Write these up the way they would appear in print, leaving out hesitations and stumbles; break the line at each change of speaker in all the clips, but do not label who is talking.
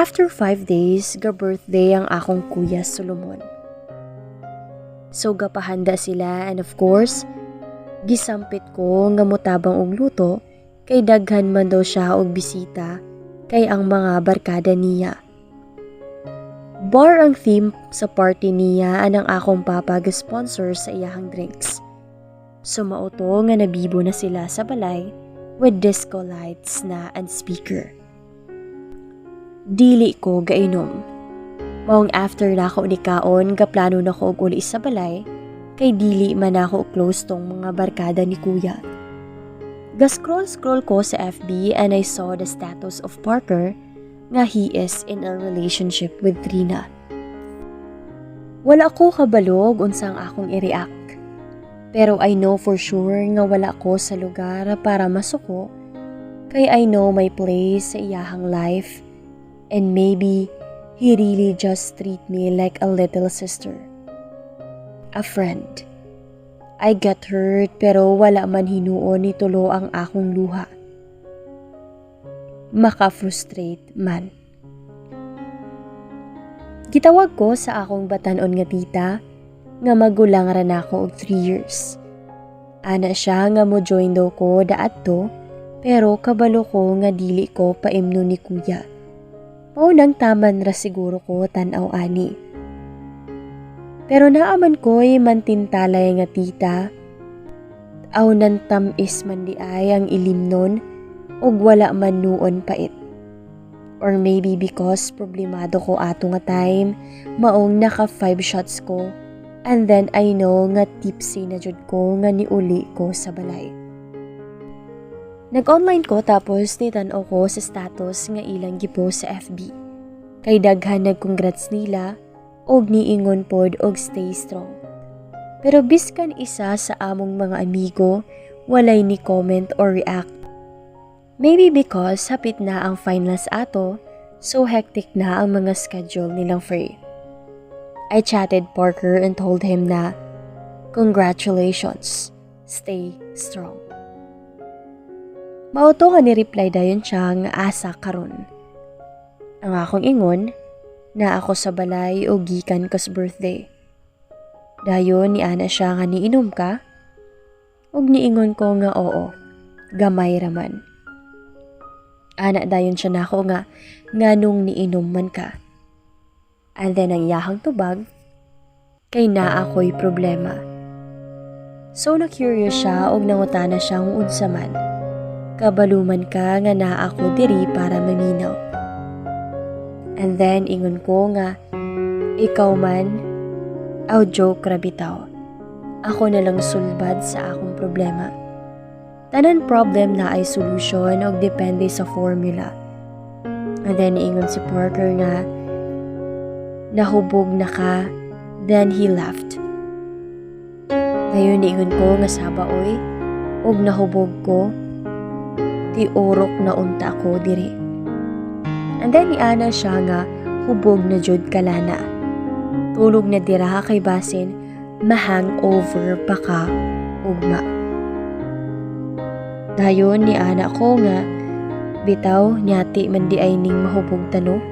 After 5 days, ga-birthday ang akong kuya Solomon. So gapahanda sila and of course, gisampit ko nga motabang og luto kay daghan man daw siya og bisita kay ang mga barkada niya. Bar ang theme sa party niya anang akong papa ga-sponsor sa iyahang drinks. So mauto nga nabibo na sila sa balay with disco lights na and speaker. Dili ko gainom. Maong after na ako ni kaon, gaplano na ko og uli sa balay, kay dili man ako close tong mga barkada ni kuya. Ga-scroll ko sa FB and I saw the status of Parker nga he is in a relationship with Trina. Wala ko kabalog unsang akong i-react. Pero I know for sure nga wala ko sa lugar para masuko, kay I know my place sa iyahang life and maybe he really just treat me like a little sister. A friend. I get hurt pero wala man hinuon ni tulo ang akong luha. Maka-frustrate man. Gitawag ko sa akong batanon nga tita nga magulang ra nako og 3 years. Ana siya nga mo join daw ko daadto pero kabalo ko nga dili ko paimno ni kuya. Maunang taman ra siguro ko tan-aw ani. Pero naaman ko'y mantintalay nga tita, aw nan tamis man di ay ang ilimnon, og wala man nuon pait. Or maybe because problemado ko ato nga time, maong naka 5 shots ko, and then I know nga tipsy na jud ko nga niuli ko sa balay. Nag-online ko tapos nitan-aw ko sa status nga ilang gipost sa FB. Kay daghan nag-congrats nila, og niingon pod og stay strong. Pero biskan isa sa among mga amigo, walay ni comment or react. Maybe because hapit na ang finals ato, so hectic na ang mga schedule nilang free. I chatted Parker and told him na, "Congratulations, stay strong." Mauto nga ni-reply dayon siya nga asa karon. Ang akong ingon, na ako sa balay o gikan kas birthday. Dayon ni ana siya nga niinom ka? Og niingon ko nga oo, gamay raman. Ana dayon siya nako nga nganong niinom man ka. And then ang iyahang tubag, kay na ako'y problema. So na-curious siya og nangutana siya kung unsa man. Kabaluman ka nga naa ako diri para maminaw. And then ingon ko nga, ikaw man, aw joke ra bitaw. Ako na lang sulbad sa akong problema. Tanan problem na ay solution og depende sa formula. And then ingon si Parker nga, nahubog na ka, then he laughed. Ngayon ingon ko nga sabaoy, og nahubog ko, ti orok na unta ko diri. And then niana siya nga hubog na jud kalana. Tulog na dira kay basin ma-hangover pa ka ugma. Dayon ni ana ko nga bitaw nyati man di ay ning mahubog tano.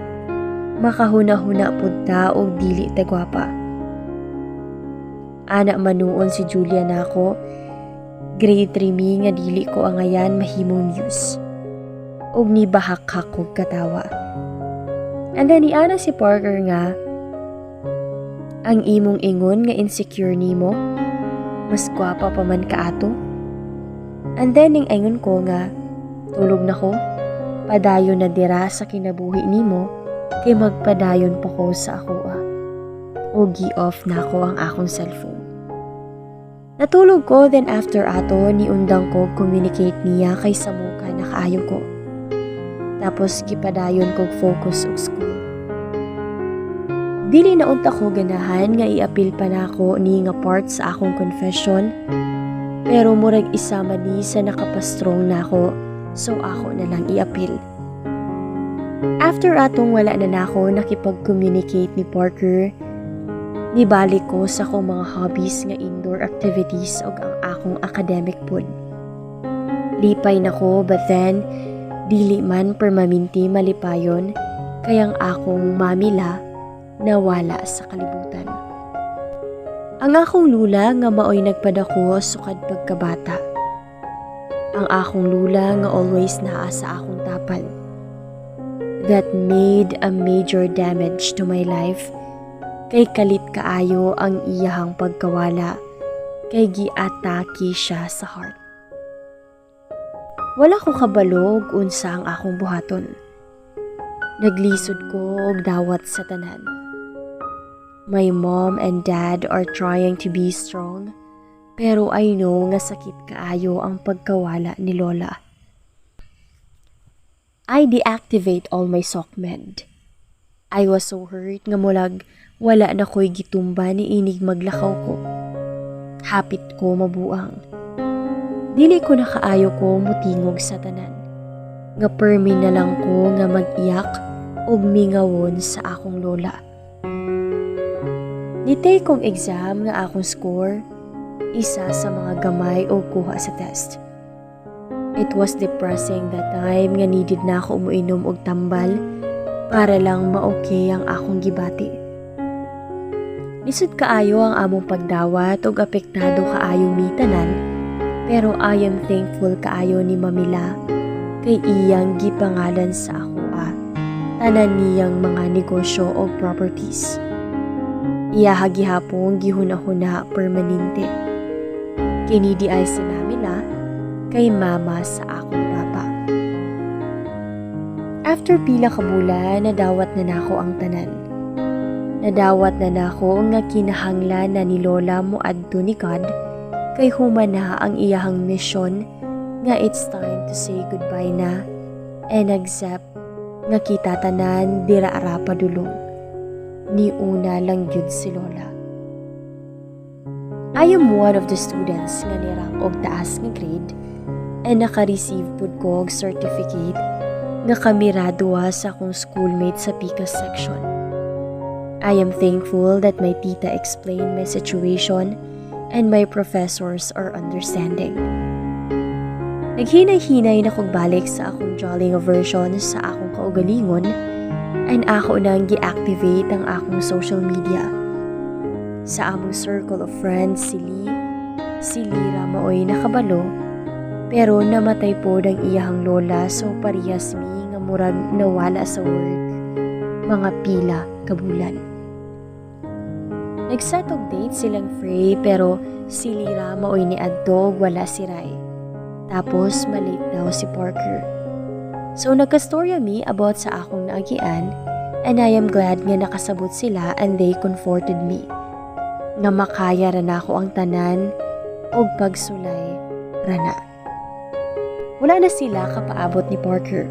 Makahuna-huna pud ta og dili ta gwapa. Ana manuon si Julia nako. Grade 3 mi nga dili ko angayan mahimong news. Og ni bahak-hak kog katawa. And then niana si Parker nga, ang imong ingon nga insecure nimo, mas gwapa pa man ka ato. And then ning ingon ko nga, tulog na ko, padayon na dira sa kinabuhi nimo, kay magpadayon pa ko sa ako O gi-off na ko ang akong cellphone. Natulog ko, then after ato, niundang ko communicate niya kay sa muka na kaayo ko. Tapos gipadayon kog focus og school. Dili na unta ko ganahan nga iapil pa nako ni nga part sa akong confession, pero murag isa man ni sa nakapastrong nako, so ako na lang iapil. After atong wala na nako nakipag-communicate ni Parker, nibalik ko sa akong mga hobbies nga indoor activities ug ang akong academic pod. Lipay nako but then dili man permanente malipayon kayang akong mamila nawala sa kalibutan. Ang akong lula nga maoy nagpadako sukad pagkabata. Ang akong lula nga always naa sa akong tapal. That made a major damage to my life kay kalit kaayo ang iyahang pagkawala kay giatake siya sa heart. Wala ko kabalog unsa ang akong buhaton. Naglisod ko og dawat sa tanan. My mom and dad are trying to be strong, pero I know nga sakit kaayo ang pagkawala ni Lola. I deactivate all my SOCMED. I was so hurt nga mulag wala na ko'y gitumba ni inig maglakaw ko. Hapit ko mabuang. Dili ko na kaayo ko mutingog sa tanan. Nga permi na lang ko nga mag-iyak og mingawon sa akong lola. Nitay kong exam nga akong score, isa sa mga gamay o kuha sa test. It was depressing that time nga needed na ako umuinom og tambal para lang ma-okay ang akong gibati. Lisod kaayo ang among pagdawat og apektado kaayo mi tanan, pero I am thankful kaayo ni Mamila kay iyang gipangalan sa ako tanan niyang mga negosyo o properties. Iyaha gihapon gihuna-huna permanente. Kini di ay si Mamila kay mama sa akong papa. After pila ka bulan, nadawat na nako ang tanan. Nadawat na nako nga kinahanglan na ni Lola mo adto ni God kay humana ang iyahang mission nga it's time to say goodbye na and accept nga kita tanan dira ara padulong. Ni una lang gyud si Lola. I am one of the students nga nirang og taas nga grade and naka-receive pud ko og certificate nga kamiradua sa akong schoolmate sa PICAS section. I am thankful that my tita explained my situation and my professors are understanding. Naghinay-hinay na kog balik sa akong jolly version sa akong kaugalingon and ako nang gi-activate ang akong social media. Sa among circle of friends si Lira maoy nakabalo, pero namatay po ang iyahang lola so parehas mi nga murag nawala sa work mga pila kabulan. Nag-set og date silang Frey pero si Lira maoy ni adto wala si Rai. Tapos malate daw si Parker. So nagkastorya mi about sa akong naagian and I am glad nga nakasabot sila and they comforted me. Nga makaya ra nako ang tanan og pagsulay rana. Wala na sila kapaabot ni Parker.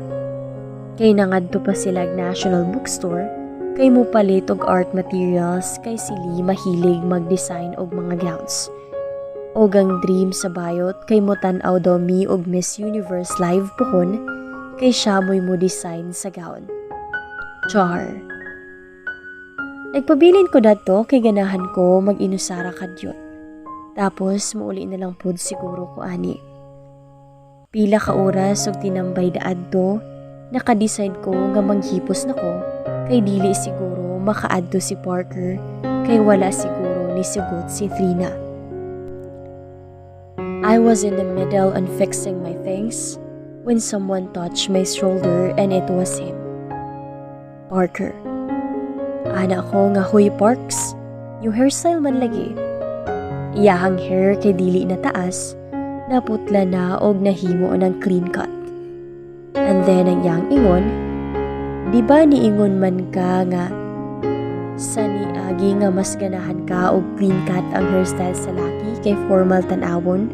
Kay nangadto pa sila National Bookstore kay mupalit og art materials kay sili mahilig mag-design og mga gowns. Og ang dream sa bayot kay mutan-aw daw mi og Miss Universe live pohon kay siya mo'y mo design sa gown. Char. Nagpabilin ko dato kay ganahan ko mag-inusara kadyot. Tapos mauli na lang pud siguro ko ani. Pila ka oras og tinambay daadto, naka-decide ko nga manghipos na ko kay dili siguro makaadto si Parker kay wala siguro ni sugot si Trina. I was in the middle on fixing my things when someone touched my shoulder and it was him. Parker. Ana ko nga huy Parks, yung hairstyle man lagi. Iyahang hair kay dili na taas, naputla na og nahimo ng clean cut. And then ang yang ingon, di ba niingon man ka nga sa niagi nga mas ganahan ka og clean cut ang hairstyle sa laki kay formal tanawon?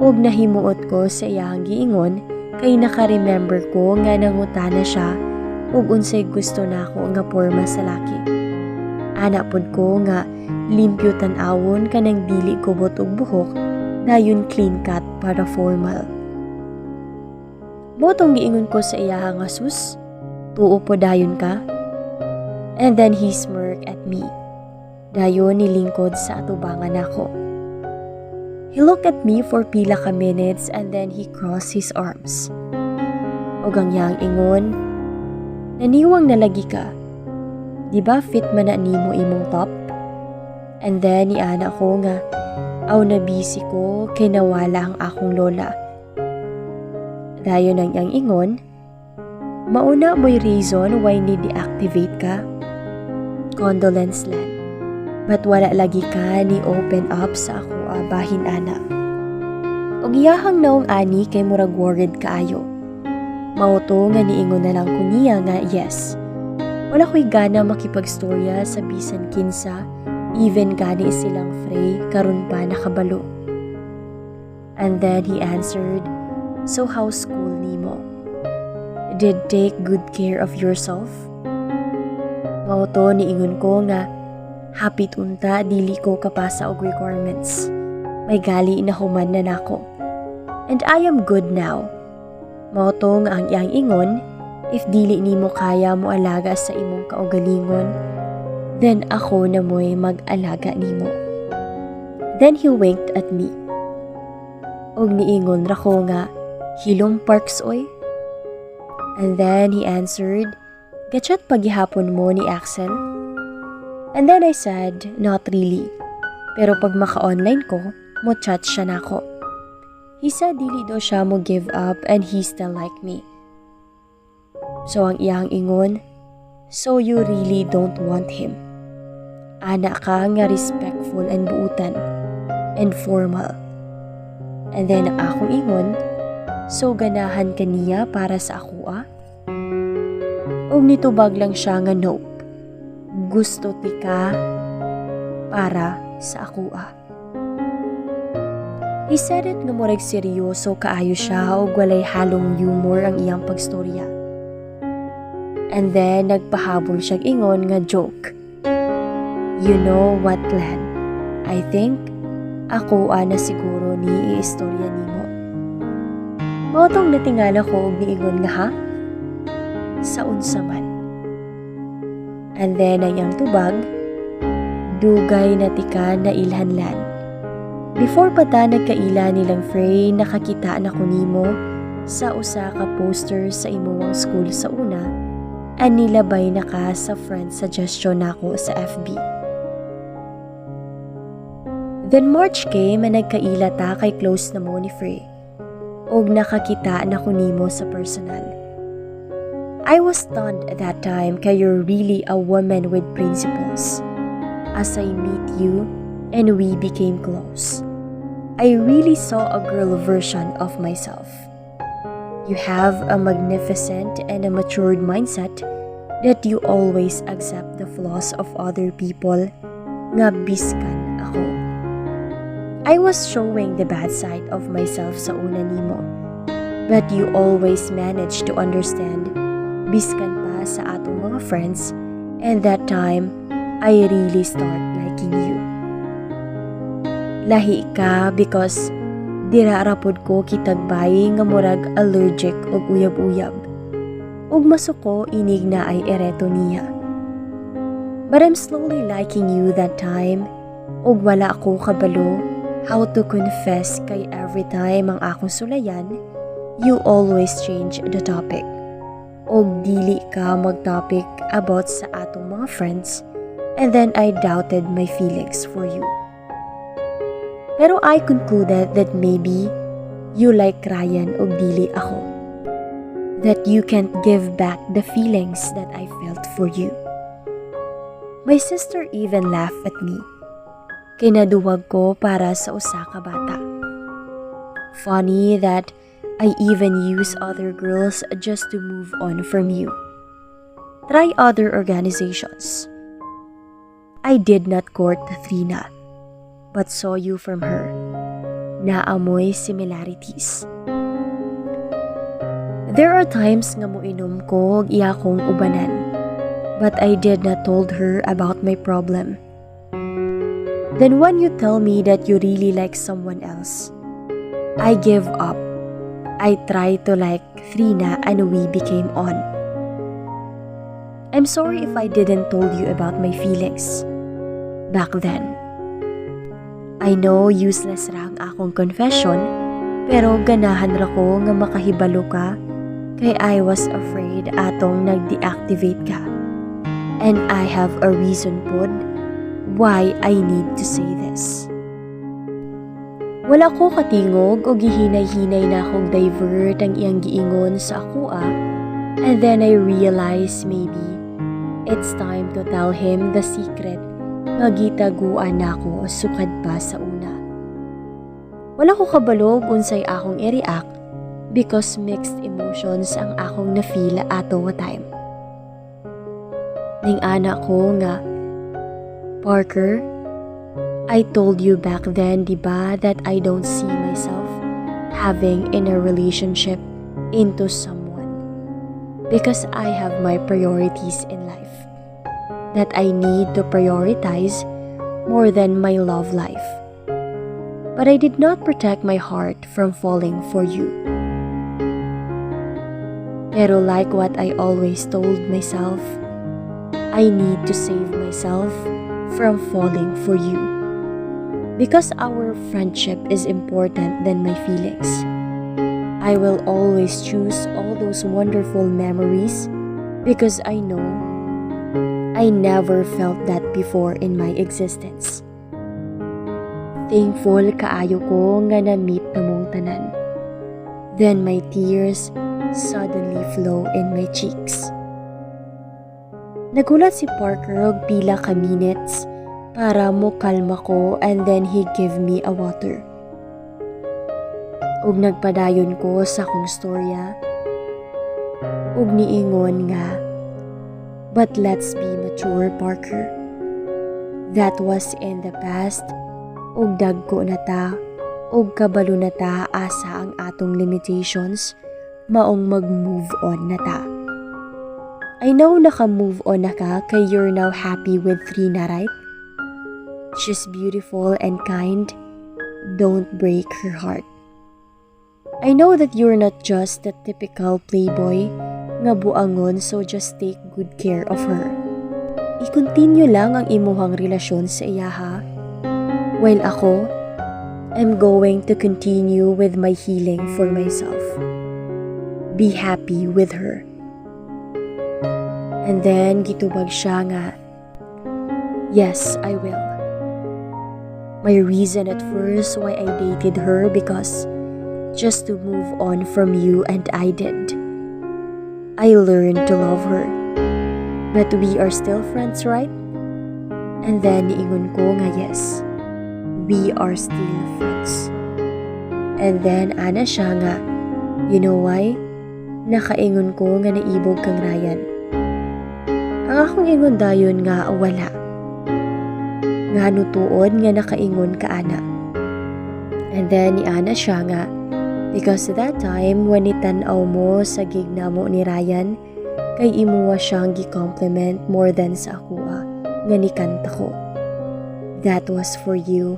Og nahimuot ko sa iyang giingon kay naka-remember ko nga nangutana siya og unsay gusto nako nga porma sa laki. Ana pod ko nga limpyo tan-awon kanang dili kubot og buhok, dayon clean cut para formal. Motong giingon ko sa iya nga sus, tuo po dayon ka? And then he smirked at me. Dayon nilingkod sa atubangan ako. He looked at me for pila ka minutes and then he crossed his arms. Og ang yang ingon, Naniwang nalagi ka. Di ba fit man na nimo imong top? And then niana ko nga, aw na busy ko kay nawala ang akong lola. Dayon ang iyang ingon, mauna mo'y reason why ni deactivate ka. Condolence lan. But wala lagi ka ni open up sa ako bahin ana. Og iyahang naong ani kay murag worried kaayo. Mauto nga niingon na lang ko niya nga yes. Wala ko'y gana makipagstorya sa bisan kinsa, even gani silang fray karon pa nakabalo. And then he answered, so how's school nimo? Did take good care of yourself? Mauto niingon ko nga, hapit unta dili ko kapasa og requirements. May gali na human na nako. And I am good now. Mauto nga ang iyang ingon, if dili nimo kaya mo alaga sa imong kaugalingon, then ako na mo'y mag-alaga nimo. Then he winked at me. Og niingon ra ko nga, hilom parks oy? And then he answered, gachat paghihapon mo ni Axel? And then I said, not really. Pero pag maka-online ko, mo chat siya nako. He said dili daw siya mo give up and he still like me. So ang iyang ingon, so you really don't want him. Ana ka nga respectful and buutan and formal. And then akong ingon, so ganahan ka niya para sa ako Og nitubag lang siya nga nope. Gusto ti ka para sa ako He said it nga murag seryoso kaayo siya og walay halong humor ang iyang pagstorya. And then nagpahabol siya ingon nga joke. You know what, Len? I think ako na siguro ni iistorya nimo. Mautong natingala ko og niingon nga ha? Sa unsa man. And then ang iyang tubag, dugay na tika na ilhanlan. Before pa ta nagkaila nilang Frey, nakakita na ko nimo sa usa ka poster sa imuwang school sa una, and nilabay na ka sa friend suggestion nako sa FB. Then March came and nagkaila ta kay close na mo ni Frey, og nakakita na ko nimo sa personal. I was stunned at that time kay you're really a woman with principles. As I meet you, and we became close, I really saw a girl version of myself. You have a magnificent and a matured mindset that you always accept the flaws of other people, nga biskan ako. I was showing the bad side of myself sa una nimo, but you always managed to understand, biskan pa sa atong mga friends, and that time, I really start liking you. Lahi ka because dira rapod ko kitagbay nga murag allergic og uyab-uyab. Ug masuko inig na ay ereto niya. But I'm slowly liking you that time, ug wala ako kabalo how to confess kay every time ang akong sulayan, you always change the topic. Og dili ka mag-topic about sa atong mga friends, and then I doubted my feelings for you. Pero I concluded that maybe you like Ryan o dili ako. That you can't give back the feelings that I felt for you. My sister even laughed at me. Kinaduwag ko para sa usa ka bata. Funny that I even use other girls just to move on from you. Try other organizations. I did not court Trina, but saw you from her. Naamoy similarities. There are times nga moinom ko og iya kong ubanan, but I did not told her about my problem. Then when you tell me that you really like someone else, I give up. I try to like Trina and we became on. I'm sorry if I didn't told you about my feelings back then. I know useless ra ang akong confession, pero ganahan ra ko nga makahibalo ka Kay I was afraid atong nag-deactivate ka. And I have a reason pod why I need to say this. Wala ko katingog o gihinay-hinay na akong divert ang iyang giingon sa ako and then I realized maybe it's time to tell him the secret nga gitaguan nako sukad pa sa una. Wala ko kabalog unsay akong i-react because mixed emotions ang akong na-feel ato nga time. Ning anak ko nga, Parker, I told you back then, diba, that I don't see myself having in a relationship into someone because I have my priorities in life that I need to prioritize more than my love life. But I did not protect my heart from falling for you. Pero like what I always told myself, I need to save myself from falling for you. Because our friendship is important than my feelings. I will always choose all those wonderful memories because I know I never felt that before in my existence. Thankful kaayo ko nga na-meet na mong tanan. Then my tears suddenly flow in my cheeks. Nagulat si Parker og pila ka minutes para mo kalma ko and then he give me a water. Ug nagpadayon ko sa akong storya. Ug niingon nga, but let's be mature, Parker. That was in the past. Ug dagko na ta, ug kabalo na ta asa ang atong limitations, maong mag-move on na ta. I know naka-move on na ka kay you're now happy with Trina, right? She's beautiful and kind. Don't break her heart. I know that you're not just the typical playboy nga buangon, so just take good care of her. I-continue lang ang imuhang relasyon sa iya ha. While ako, I'm going to continue with my healing for myself. Be happy with her. And then gitubag siya nga, yes, I will. My reason at first why I dated her because just to move on from you, and I did. I learned to love her. But we are still friends, right? And then niingon ko nga yes, we are still friends. And then ana siya nga, you know why? Nakaingon ko nga naibog kang Ryan. Ang akong ingon dayon nga wala. Nga nutuod nga nakaingon ka ana. And then ni ana siya nga, because that time when itanaw mo sa gig namo ni Ryan, kay imuwa siyang gi-compliment more than sa ako nga nikanta ko. That was for you,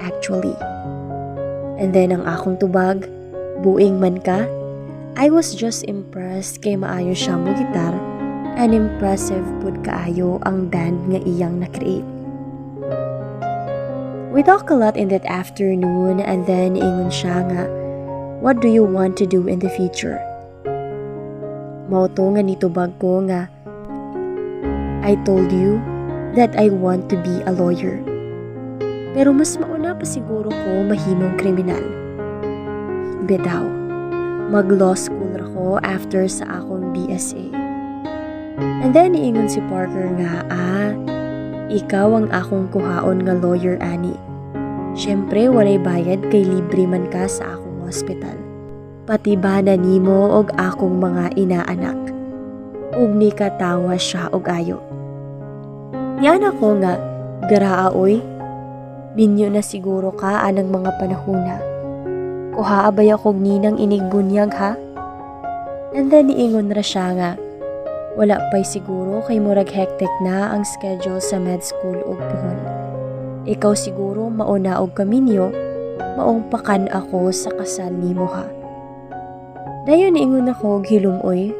actually. And then ang akong tubag, buing man ka, I was just impressed kay maayo siya mo gitar and impressive pud kaayo ang band nga iyang na-create. We talk a lot in that afternoon and then ingon siya nga, what do you want to do in the future? Mauto nga nitubag ko nga, I told you that I want to be a lawyer. Pero mas mauna pa siguro ko mahimong kriminal. Bitaw, mag-law school ako after sa akong BSA. And then niingon si Parker nga, ikaw ang akong kuhaon nga lawyer ani. Siyempre walay bayad kay libre man ka sa akong hospital. Pati ba na nimo og akong mga inaanak. Ug ni katawa siya og ayo. Yan ako nga, garaa oy. Minyo na siguro ka anang mga panahuna. Kuha abay akong ninang inigbunyag ha? And then niingon ra siya nga, wala pa'y siguro kay murag hectic na ang schedule sa med school og puhon. Ikaw siguro mauna og kaminyo, maong pakan ako sa kasal nimo ha. Dayon niingon ako og hilumoy.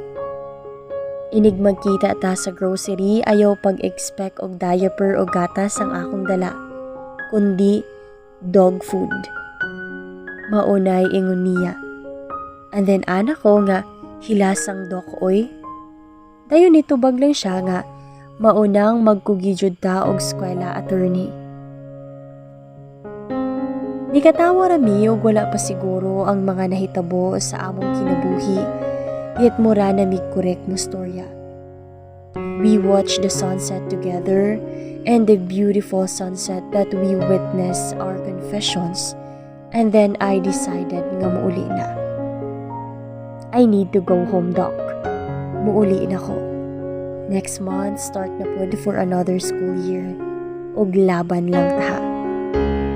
Inig magkita ta sa grocery, ayaw pag-expect og diaper o gatas ang akong dala, kundi dog food. Maunay ingon niya. And then anak ko nga, Hilasang dok oy. Dayon nitubag lang siya nga maunang magkugidyod ta og eskwela attorney. Nikatawa rami og wala pa siguro ang mga nahitabo sa among kinabuhi, yet mura na mig korek mo storya. We watched the sunset together, and the beautiful sunset that we witnessed our confessions, and then I decided nga muuli na. I need to go home, Doc. Muuli na ko. Next month, start na pod for another school year. Og laban lang taha.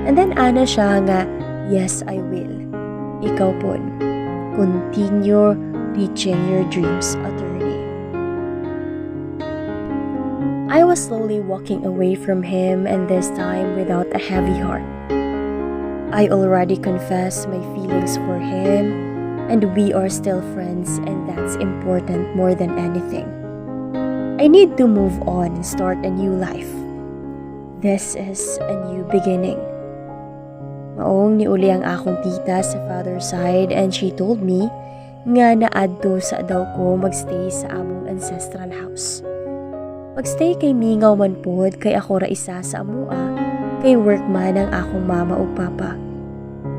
And then ana siya nga, yes, I will. Ikaw pod. Continue reaching your dreams, attorney. I was slowly walking away from him, and this time without a heavy heart. I already confessed my feelings for him, and we are still friends, and that's important more than anything. I need to move on and start a new life. This is a new beginning. Maong niuli ang akong tita sa father's side, and she told me nga naadto sa daw ko magstay sa among ancestral house. Pagstay kay mingaw man pod kay ako ra isa sa amua, kay workman ang akong mama ug papa.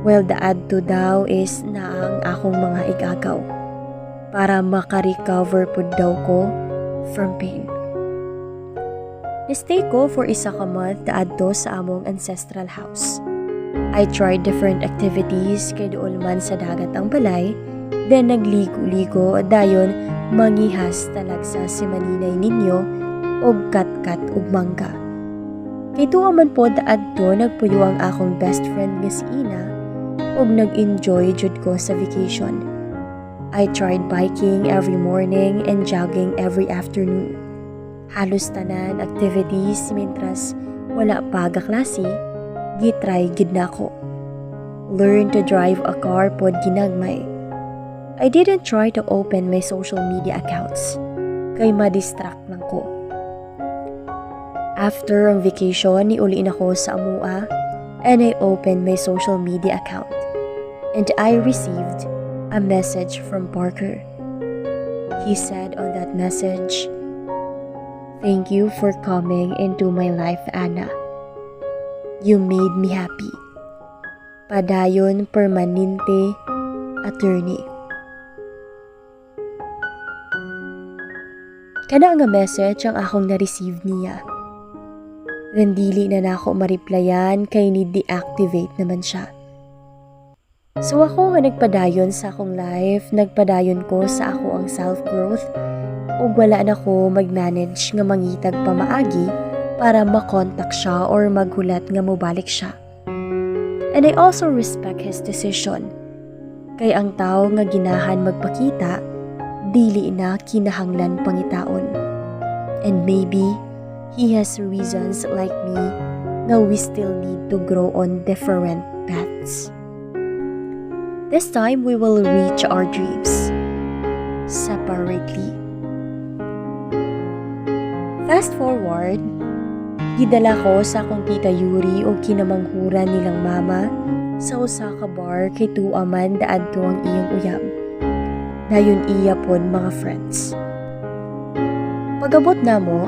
Well, the adto daw is na ang akong mga igagaw para makarecover pod daw ko from pain. Nistay ko for isa ka month daadto sa among ancestral house. I tried different activities kay doon man sa dagat ang balay, then nagligo-ligo dayon mangihas talagsa si maninay ninyo og kat-kat ug mangga. Kay tuwa man po daadto nagpuyo ang akong best friend nga si Ina og nag-enjoy jud ko sa vacation. I tried biking every morning and jogging every afternoon. Halos tanan activities mintras wala pa gaklase, gitry gid nako. Learn to drive a car pod ginagmay. I didn't try to open my social media accounts kay ma-distract lang ko. After ang vacation, niuli na ko sa amua and I opened my social media account. And I received a message from Parker. He said on that message, "Thank you for coming into my life, Anna. You made me happy. Padayon permanente, attorney." Kana nga message ang akong na-receive niya. Then dili na nako ma-replyan kay ni-deactivate naman siya. So ako nga nagpadayon sa akong life, nagpadayon ko sa ako ang self-growth ug wala na ko mag-manage nga mangitag pamaagi para makontak siya or maghulat nga mobalik siya. And I also respect his decision. Kay ang tao nga ginahan magpakita, dili na kinahanglan pangitaon. And maybe he has reasons like me na we still need to grow on different paths. This time we will reach our dreams separately. Fast forward, gidala ko sa akong tita Yuri o kinamanghuran nilang mama sa usa ka bar kay tuaman daadto ang iyang uyab. Dayon iya pon mga friends. Pagabot namo,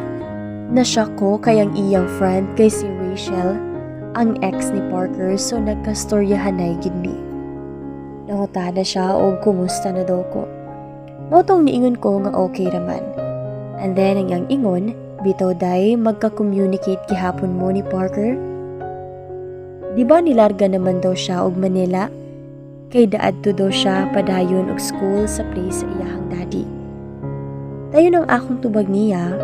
nasyak ko kay ang iyang friend kay si Rachel, ang ex ni Parker, so nagkastoryahanay gid mi. Nangutada siya og kumusta na daw ko. Motong niingon ko nga okay raman. And then ang iyang ingon, bitaw day magka-communicate gihapon mo ni Parker. Di ba nilarga naman daw siya og Manila? Kay daadto daw siya padayon og school sa place sa iyahang daddy. Dayon ang akong tubag niya,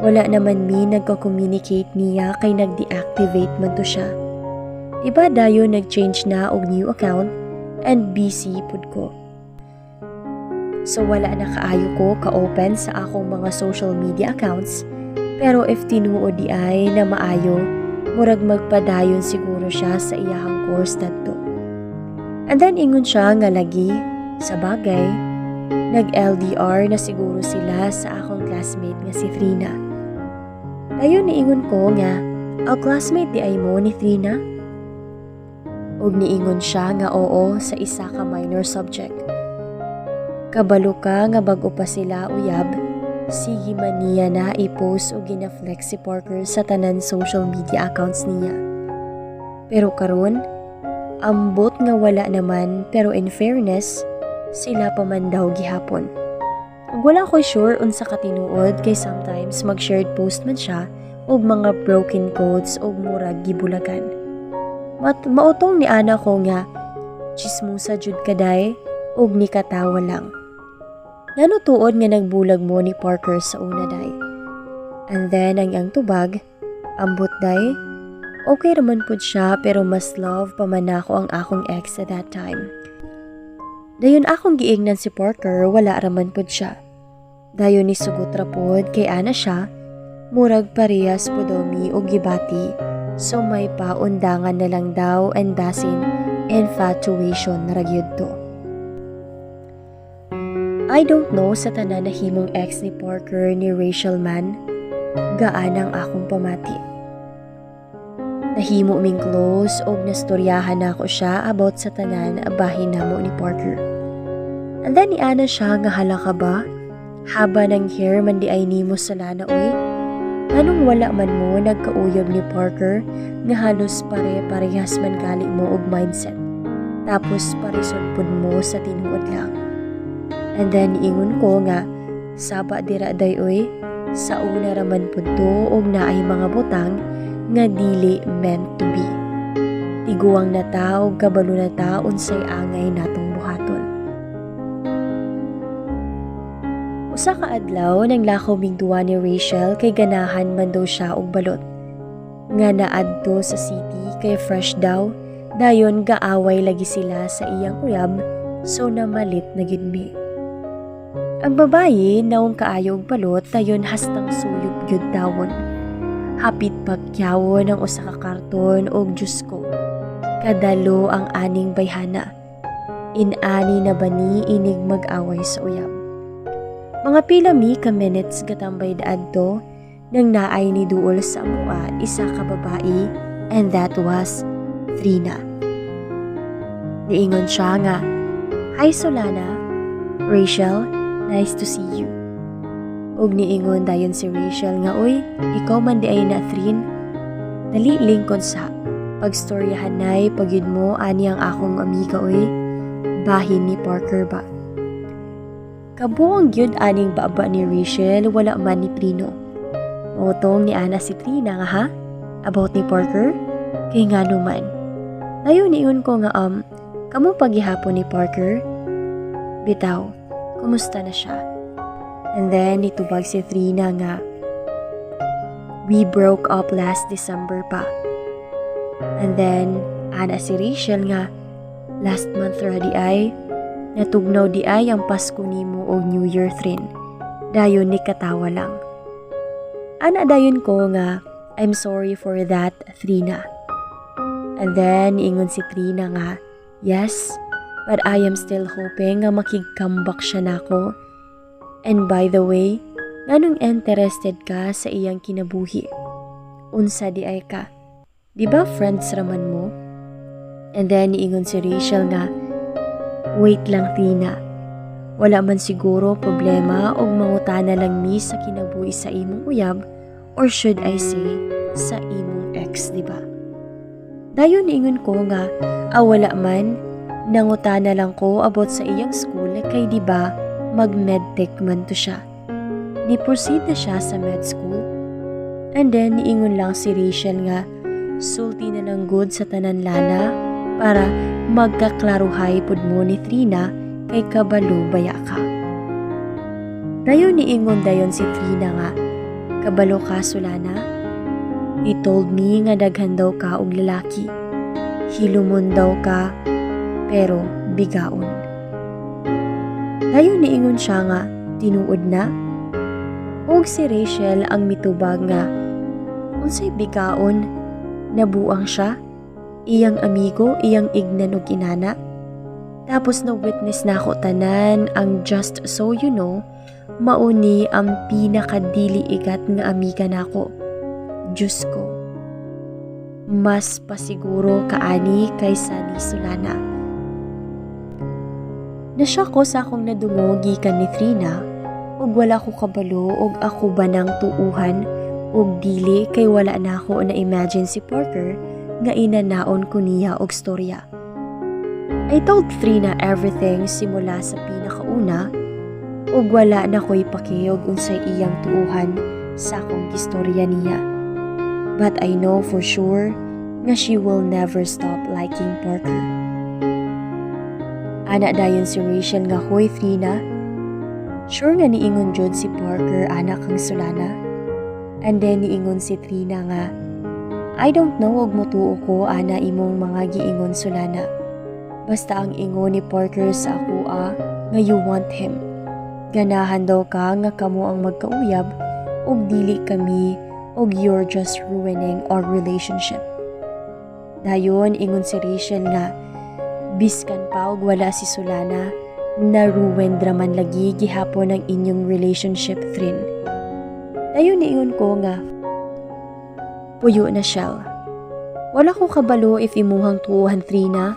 wala naman mi nagka-communicate niya kay nag-deactivate man to siya. Di ba dayon nag-change na og new account and busy pud ko. So wala na kaayo ko ka-open sa akong mga social media accounts, pero if tinuod di ay na maayo, murag magpadayon siguro siya sa iyahang course dadto. And then ingon siya nga lagi, sa bagay, nag-LDR na siguro sila sa akong classmate nga si Trina. Dayon niingon ko nga, ang classmate di ay mo ni Trina? Og niingon siya nga oo sa isa ka minor subject. Kabalo ka nga bag-o pa sila uyab, sige man niya na i-post o gina-flex si Parker sa tanan social media accounts niya. Pero karon, ambot nga wala naman, pero in fairness, sila pa man daw gihapon. Wala ko sure unsa katinuod kay sometimes mag-shared post man siya og mga broken codes og murag gibulagan. Mautong ni ana ko nga chismusa jud kaday og nikatawa lang. Ngano tuod nga nagbulag mo ni Parker sa una day. And then ang iyang tubag, ambot day, okay raman pud siya pero mas love pa man ako ang akong ex at that time. Dayon akong giingnan si Parker, wala raman pud siya. Dayon ni sugot ra pod kay ana siya, murag parehas podomi o gibati, so may paundangan na lang daw and dasin infatuation na ragyod to. I don't know sa tanan na himong ex ni Parker ni Rachel man, gaan ang akong pamati. Nahimo ming close og nastoryahan na ako siya about sa tanan bahin namo ni Parker. And then ni ana siya nga hala ka ba? Haba ng hair man di ay nimo sa lana oy. Anong wala man mo nagkauyab ni Parker nga halos pare-parehas man gali mo og mindset. Tapos parison pud mo sa tinuod lang. And then ingon ko nga saba dira day oy, sa una raman pud to og naay mga butang nga dili meant to be. Tiguang na ta og kabalo na ta unsay angay natong buhaton. Usa ka adlaw nang lakaw ming duwa ni Rachel kay ganahan man daw siya og balot. Nga naadto sa city kay fresh daw, dayon gaaway lagi sila sa iyang uyab, so namalit na gid mi. Ang babayi naong kaayo og balot dayon hastang suyop gyud dawon. Hapit pagkyawon ang usa ka karton og Diyos ko. Kadalo ang aning bayhana. Inani na bani inig mag-away sa uyab. Mga pila mi ka minutes gatambay daadto nang naay ni duol sa amua isa ka babae, and that was Trina. Niingon siya nga, "Hi Solana, Rachel, nice to see you." Og niingon dayon si Rachel nga, "Uy, ikaw man di ay na Trin. Dali lingkon sa pagstoryahan nay pagyud mo ani ang akong amiga oy. Bahin ni Parker ba?" Kabuang gyud aning baba ni Rachel, wala man ni Trino. Mautong ni ana si Trina nga ha? About ni Parker? Kay nga naman. Dayon niingon ko nga kamo paghihapon ni Parker? Bitaw, kumusta na siya? And then nitubag si Trina nga, "We broke up last December pa." And then ana si Rachel nga, "Last month ra di ay, natugnaw di ay ang Pasko nimo og New Year Trin." Dayon ni katawa lang. Ana dayon ko nga, "I'm sorry for that, Trina." And then ingon si Trina nga, "Yes, but I am still hoping nga makig-comeback siya nako. And by the way, nganong interested ka sa iyang kinabuhi? Unsa di ay ka? Di ba friends raman mo?" And then niingon si Rachel nga, "Wait lang Trina, wala man siguro problema og mangutana lang mi sa kinabuhi sa imong uyab, or should I say, sa imong ex, di ba?" Dayon niingon ko nga, wala man, nangutana lang ko about sa iyang school kay di ba mag-medtech man to siya. Ni-proceed na siya sa med school. And then niingon lang si Rachel nga, sulti na lang good sa tanan lana para magkaklaruhay pud mo ni Trina kay kabalo baya ka. Dayon niingon dayon si Trina nga, "Kabalo ka Solana? He told me nga daghan daw ka og lalaki. Hilumon daw ka, pero bigaon." Dayon niingon siya nga, tinuod na? Og si Rachel ang mitubag nga, unsay bigaon? Nabuang siya? Iyang amigo, iyang ignan og inana? Tapos na witness na ako tanan ang just so you know, mauni ang pinakadili igat nga amiga nako. Diyos ko, mas pasiguro kaani kaysa ni Solana. Nasya ko sa akong nadungog gikan ni Trina ug wala ko kabalo ug ako ba nang tuuhan ug dili kay wala na ako na imagine si Parker nga inanaon ko niya og storya. I told Trina everything simula sa pinakauna ug wala na ko'y pakiog unsay iyang tuuhan sa akong istorya niya. But I know for sure nga she will never stop liking Parker. Ana dayon si Rachel nga, "Hoy Trina, sure nga niingon jud si Parker anak kang Solana?" And then niingon si Trina nga, "I don't know og mutuo ko ana imong mga giingon Solana. Basta ang ingon ni Parker sa ako nga you want him. Ganahan daw ka nga kamo ang magkauyab ug dili kami ug you're just ruining our relationship." Dayon ingon si Rachel nga, "Biskan pa og wala si Solana, na-ruin draman lagi gihapon ang inyong relationship, Trin." Dayon niingon ko nga, "Puyo na Shell. Wala ko kabalo if imuhang tuuhan Trina,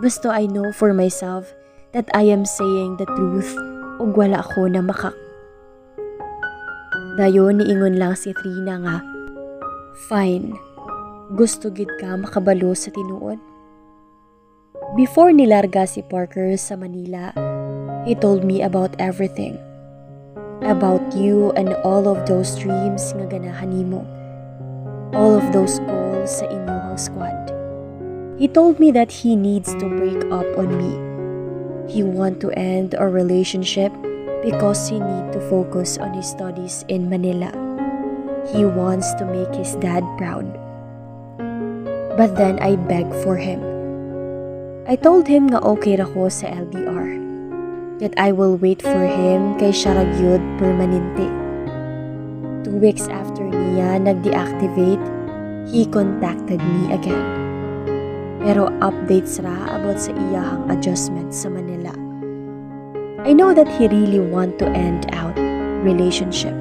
basta I know for myself that I am saying the truth ug wala ko na makak." Dayon niingon lang si Trina nga, "Fine. Gusto gid ka makabalo sa tinuod?" Before nilarga si Parker sa Manila, he told me about everything. About you and all of those dreams nga ganahan nimo. All of those goals sa inyong squad. He told me that he needs to break up on me. He want to end our relationship because he need to focus on his studies in Manila. He wants to make his dad proud. But then I begged for him. I told him nga okay ra ko sa LDR. That I will wait for him kay siya ra gyud permanente. 2 weeks after niya nag-deactivate, he contacted me again. Pero updates ra about sa iyahang adjustment sa Manila. I know that he really want to end out relationship.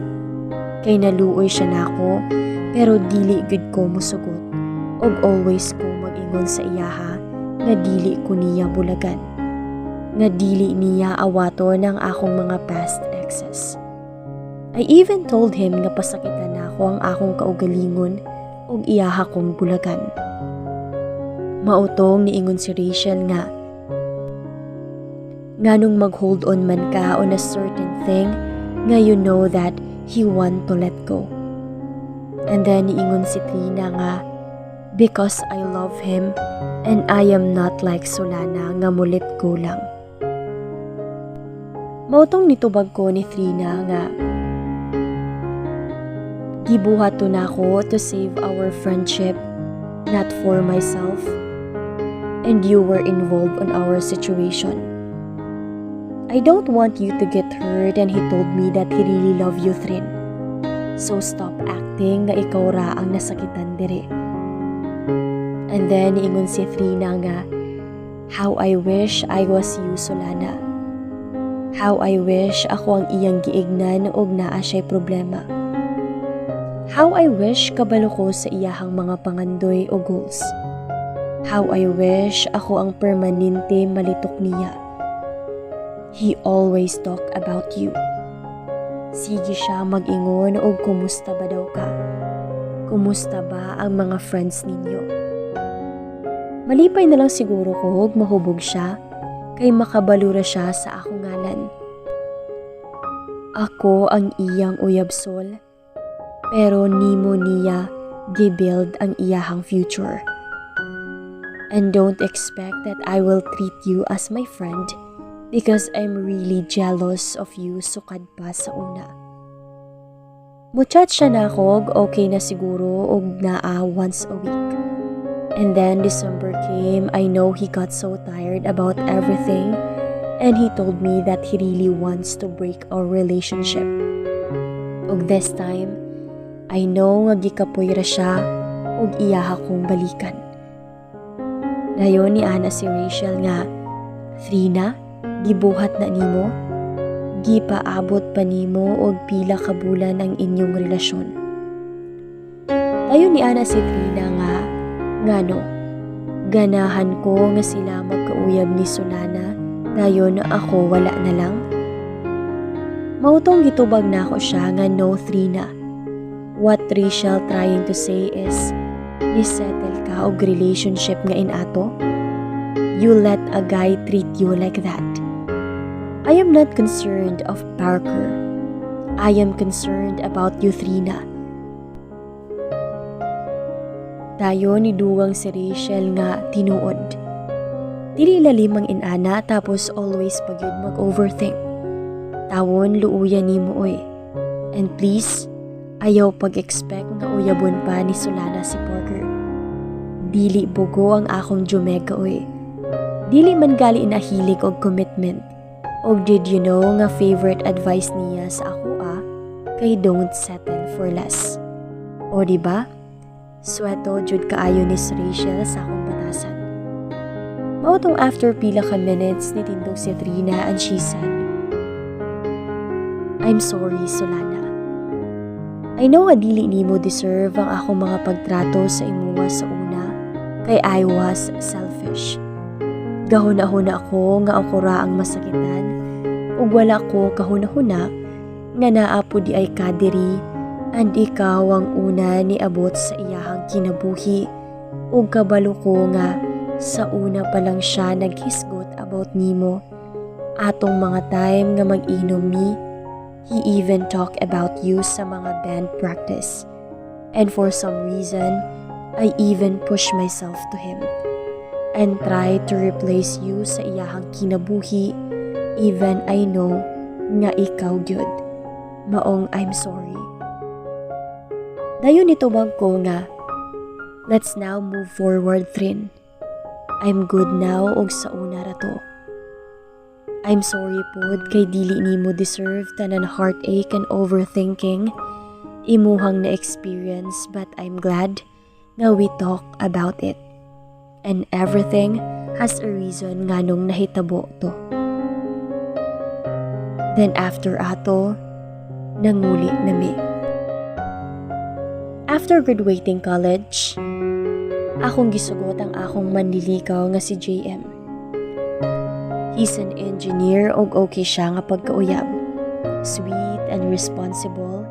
Kay naluoy siya nako pero dili gud ko mosugot. Og always ko mag-ingon sa iyaha nga dili ko niya bulagan. Nga dili niya awato ng akong mga past exes. I even told him nga pasakitan na ako ang akong kaugalingon og iyaha kong bulagan. Mautong niingon si Rachel nga, "Nganong mag-hold on man ka on a certain thing nga you know that he want to let go." And then niingon si Trina nga, "Because I love him and I am not like Solana nga mulit ko lang." Mautong nitubag ko ni Trina nga, "Gibuhat to na ako to save our friendship, not for myself. And you were involved on our situation. I don't want you to get hurt," and he told me that he really love you, Trin. "So stop acting nga ikaw ra ang nasakitan dire." And then niingon si Trina nga, "How I wish I was you, Solana. How I wish ako ang iyang giignan og naa siya'y problema. How I wish kabalo ko sa iyahang mga pangandoy o goals. How I wish ako ang permanente malitok niya. He always talk about you. Sige siya mag-ingon og kumusta ba daw ka? Kumusta ba ang mga friends ninyo?" Malipay na lang siguro ko og mahubog siya kay makabalura siya sa akong ngalan. Ako ang iyang uyabsol, pero nimo niya gibuild ang iyahang future. And don't expect that I will treat you as my friend because I'm really jealous of you sukad pa sa una. Muchat siya na ako og okay na siguro og naa once a week. And then December came. I know he got so tired about everything and he told me that he really wants to break our relationship. Og this time, I know nga gikapoy ra siya og iyaha kong balikan. Dayon ni ana si Rachel nga, "Trina, gibuhat na nimo? Gipaabot pa nimo og pila ka bulan ang inyong relasyon?" Dayon ni ana si Trina nga, "Ngano, ganahan ko nga sila magkauyab ni Solana Dayon ako wala na lang. Mautong gitubag na ako siya nga no 3 na. What Rachel trying to say is, nisettle ka og relationship nga inato? You let a guy treat you like that. I am not concerned of Parker. I am concerned about you 3 na. Dayon nidugang si Rachel nga tinuod. Dili lalim ang inana tapos always pagyud mag-overthink. Tawon luuyan nimo oy. And please, ayaw pag-expect nga uyabon pa ni Solana si Parker. Dili bugo ang akong jumega oy. Dili man gali nahilig og commitment. Og did you know nga favorite advice niya sa ako kay don't settle for less. O diba? Sweto jud kaayo ni Rachel sa akong batasan. Mautong after pila ka minutes nitindog si Trina and she said, I'm sorry, Solana. I know nga dili nimo deserve ang akong mga pagtrato sa imuwa sa una kay I was selfish. Gahuna-huna ako nga ako ra ang masakitan ug wala ko kahuna-huna nga naapo di ay kadiri and ikaw ang una ni abot sa iyahang kinabuhi ug kabalo ko nga sa una pa lang siya naghisgot about nimo. Atong mga time nga mag-inom mi, he even talk about you sa mga band practice. And for some reason, I even push myself to him and try to replace you sa iyahang kinabuhi even I know nga ikaw gyud. Maong I'm sorry. Dayon nitubag ko nga, let's now move forward, Trin. I'm good now og sa una ra to. I'm sorry pod kay dili nimo deserve tanan heartache and overthinking imuhang na experience, but I'm glad nga we talk about it. And everything has a reason nganong nahitabo to. Then after ato, nanguli na mi. After graduating college, akong gisugot ang akong manlilikaw nga si JM. He's an engineer og okay siya nga pagkauyab. Sweet and responsible.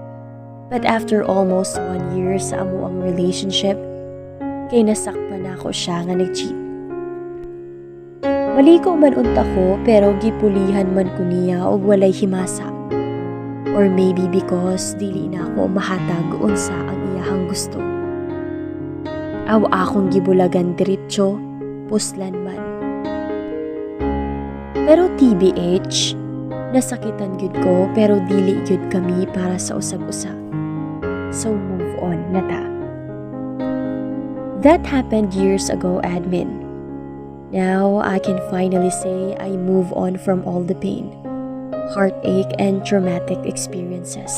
But after almost 1 year sa amo ang relationship, kay nasakpan na ako siya nga nag-cheat. Maliko man unta ko pero gipulihan man ko niya og walay himasa. Or maybe because dili na ako mahatag unsa ang iyahang gusto. Aw akong gibulagan diretso, puslan man. Pero TBH, nasakitan gyud ko pero dili gyud kami para sa usag-usa. So move on na ta. That happened years ago, admin. Now I can finally say I move on from all the pain, heartache, and traumatic experiences.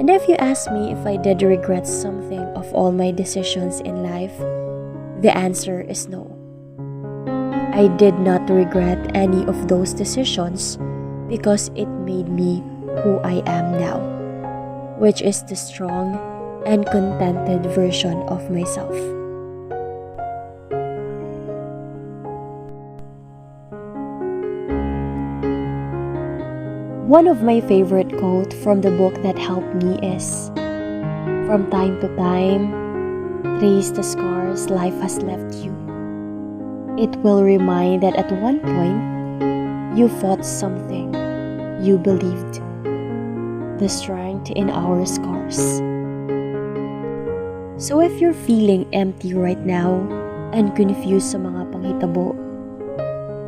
And if you ask me if I did regret something of all my decisions in life, the answer is no. I did not regret any of those decisions because it made me who I am now, which is the strong and contented version of myself. One of my favorite quotes from the book that helped me is, "From time to time, trace the scars life has left you. It will remind that at one point, you fought something you believed. The strength in our scars." So if you're feeling empty right now and confused sa mga panghitabo,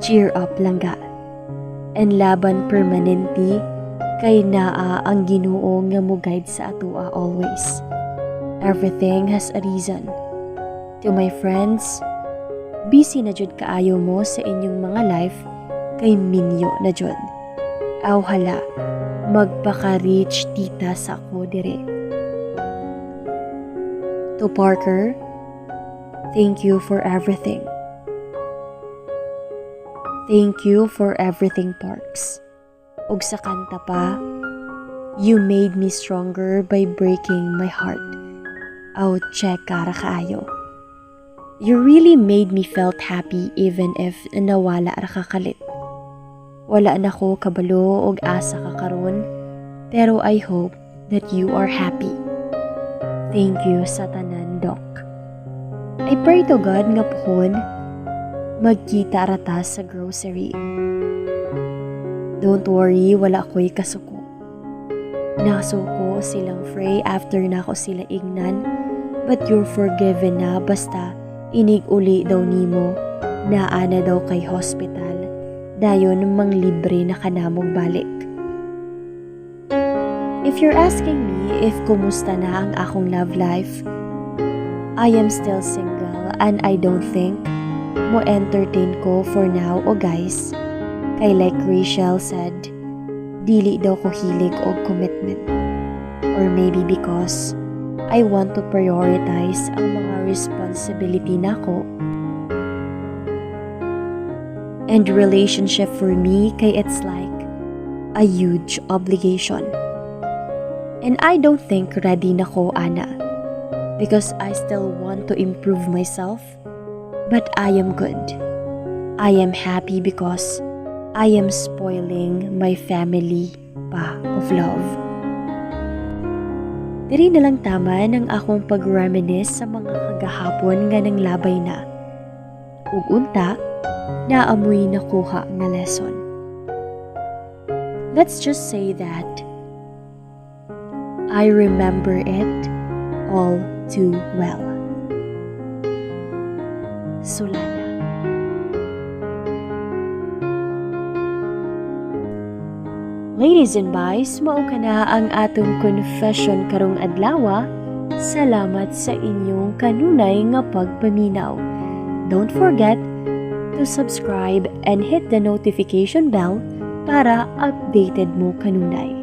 cheer up lang ga. And laban permanente kay naa ang Ginoo nga mo-guide sa atua always. Everything has a reason. To my friends, busy na jud kaayo mo sa inyong mga life kay minyo na jud. Aw hala, magpaka-reach tita sa ako dire. To Parker, thank you for everything. Thank you for everything, Parks. Ug sa kanta pa, you made me stronger by breaking my heart. Aw check kara kaayo. You really made me felt happy even if nawala ra ka kalit. Wala na ko kabalo og asa ka karon, pero I hope that you are happy. Thank you sa tanan, Doc. I pray to God nga pohon magkita rata sa grocery. Don't worry, wala ko'y kasuko. Nasuko silang fray after na ako sila ignan, but you're forgiven na basta inig-uli daw nimo na ana daw kay hospital, dayon manglibre na kanamog balik. If you're asking me if kumusta na ang akong love life, I am still single and I don't think mo entertain ko for now o guys. Kay like Rachel said, dili daw ko hilig og commitment. Or maybe because I want to prioritize ang mga responsibility nako. And relationship for me kay it's like a huge obligation. And I don't think ready na ko ana. Because I still want to improve myself, but I am good. I am happy because I am spoiling my family pa of love. Diri na lang tama ng akong pag-reminisce sa mga kagahapon nga nang labay na. Ug unta, naamoy nakuha nga lesson. Let's just say that I remember it all too well. Solana. Ladies and boys, mao ka na ang atong confession karong adlaw. Salamat sa inyong kanunay nga pagpaminaw. Don't forget to subscribe and hit the notification bell para updated mo kanunay.